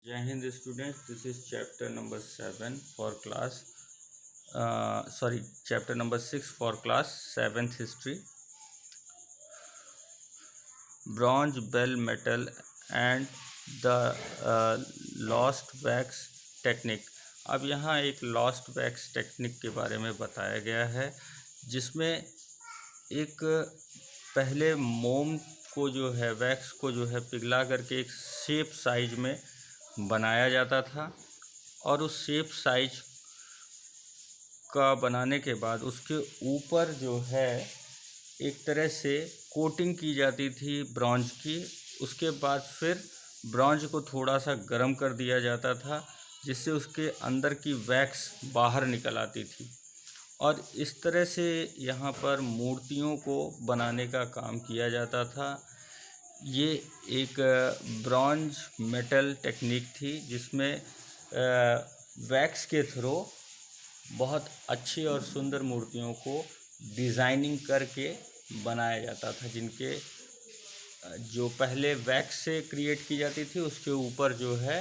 Jai Hind students, this is chapter number 7 for class, chapter number 6 for class 7th history. Bronze, bell metal and the lost wax technique. अब यहाँ एक lost wax technique के बारे में बताया गया है, जिसमें एक पहले मोम को जो है वैक्स को जो है पिघला करके एक शेप साइज में बनाया जाता था, और उस शेप साइज का बनाने के बाद उसके ऊपर जो है एक तरह से कोटिंग की जाती थी ब्रॉन्ज की। उसके बाद फिर ब्रॉन्ज को थोड़ा सा गर्म कर दिया जाता था, जिससे उसके अंदर की वैक्स बाहर निकल आती थी, और इस तरह से यहाँ पर मूर्तियों को बनाने का काम किया जाता था। ये एक ब्रॉन्ज मेटल टेक्निक थी, जिसमें वैक्स के थ्रू बहुत अच्छी और सुंदर मूर्तियों को डिज़ाइनिंग करके बनाया जाता था, जिनके जो पहले वैक्स से क्रिएट की जाती थी उसके ऊपर जो है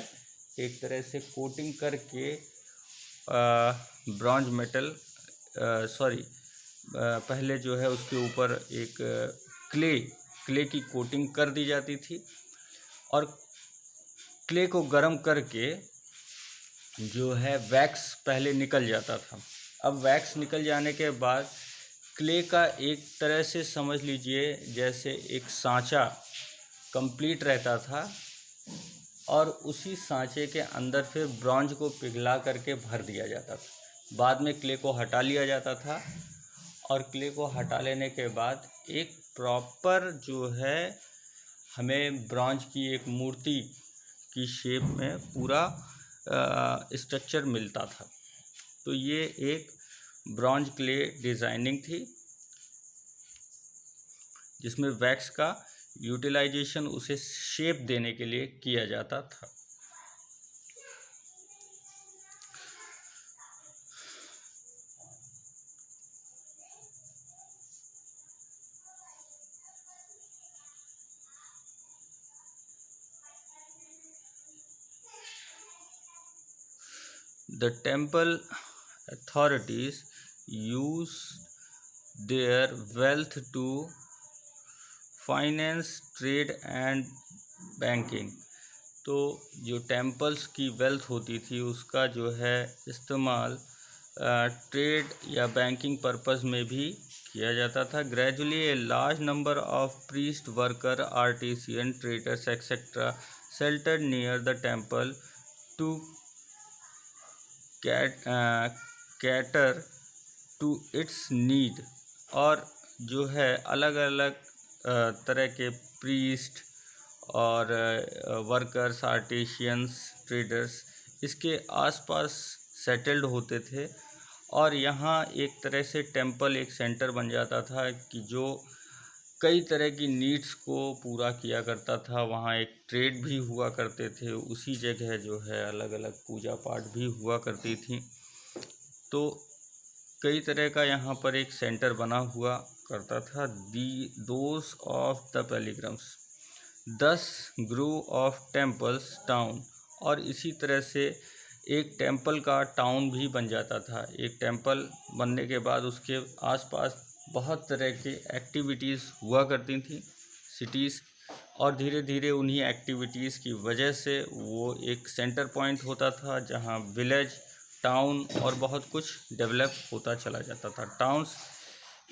एक तरह से कोटिंग करके ब्रॉन्ज मेटल पहले जो है उसके ऊपर एक क्ले की कोटिंग कर दी जाती थी, और क्ले को गर्म करके जो है वैक्स पहले निकल जाता था। अब वैक्स निकल जाने के बाद क्ले का एक तरह से समझ लीजिए जैसे एक सांचा कंप्लीट रहता था, और उसी सांचे के अंदर फिर ब्रॉन्ज को पिघला करके भर दिया जाता था। बाद में क्ले को हटा लिया जाता था, और क्ले को हटा लेने के बाद एक प्रॉपर जो है हमें ब्रॉन्ज की एक मूर्ति की शेप में पूरा स्ट्रक्चर मिलता था। तो ये एक ब्रॉन्ज क्ले डिज़ाइनिंग थी, जिसमें वैक्स का यूटिलाइजेशन उसे शेप देने के लिए किया जाता था। The temple authorities used their wealth to finance trade and banking. तो जो टेम्पल्स की वेल्थ होती थी उसका जो है इस्तेमाल ट्रेड या बैंकिंग पर्पस में भी किया जाता था। Gradually a large number of priest, worker, artisan, traders etcetera sheltered near the temple to cater to its need. और जो है अलग अलग तरह के प्रीस्ट और वर्कर्स, आर्टिशियंस, ट्रेडर्स इसके आसपास सेटल्ड होते थे, और यहाँ एक तरह से टेम्पल एक सेंटर बन जाता था कि जो कई तरह की नीड्स को पूरा किया करता था। वहाँ एक ट्रेड भी हुआ करते थे, उसी जगह जो है अलग अलग पूजा पाठ भी हुआ करती थी। तो कई तरह का यहाँ पर एक सेंटर बना हुआ करता था। दोज ऑफ द पिलग्रिम्स दस ग्रू ऑफ टेम्पल्स टाउन, और इसी तरह से एक टेम्पल का टाउन भी बन जाता था। एक टेम्पल बनने के बाद उसके आसपास बहुत तरह की एक्टिविटीज़ हुआ करती थी सिटीज़, और धीरे धीरे उन्हीं एक्टिविटीज़ की वजह से वो एक सेंटर पॉइंट होता था, जहाँ विलेज, टाउन और बहुत कुछ डेवलप होता चला जाता था। Towns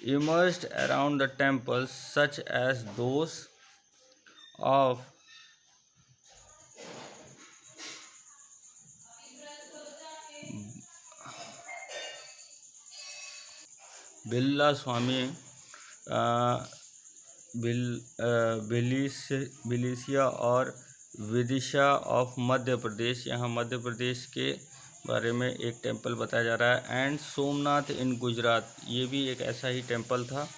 emerged around the temples such as those of बिल्ला स्वामी, बिलिसिया और विदिशा ऑफ मध्य प्रदेश, यहाँ मध्य प्रदेश के बारे में एक टेम्पल बताया जा रहा है। एंड सोमनाथ इन गुजरात, ये भी एक ऐसा ही टेम्पल था।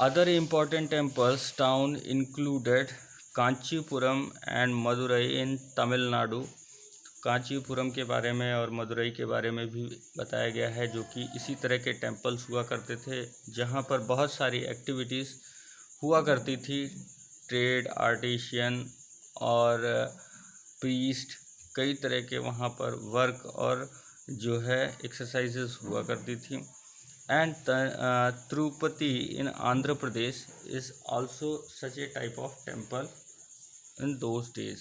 Other important temples town included Kanchipuram and Madurai in Tamil Nadu. Kanchipuram के बारे में और मदुरई के बारे में भी बताया गया है, जो कि इसी तरह के टेम्पल्स हुआ करते थे, जहाँ पर बहुत सारी एक्टिविटीज़ हुआ करती थी, ट्रेड, आर्टिशियन और प्रीस्ट, कई तरह के वहाँ पर वर्क और जो है एक्सरसाइजेस हुआ करती थी। And Tirupati in Andhra Pradesh is also such A type of temple in those days.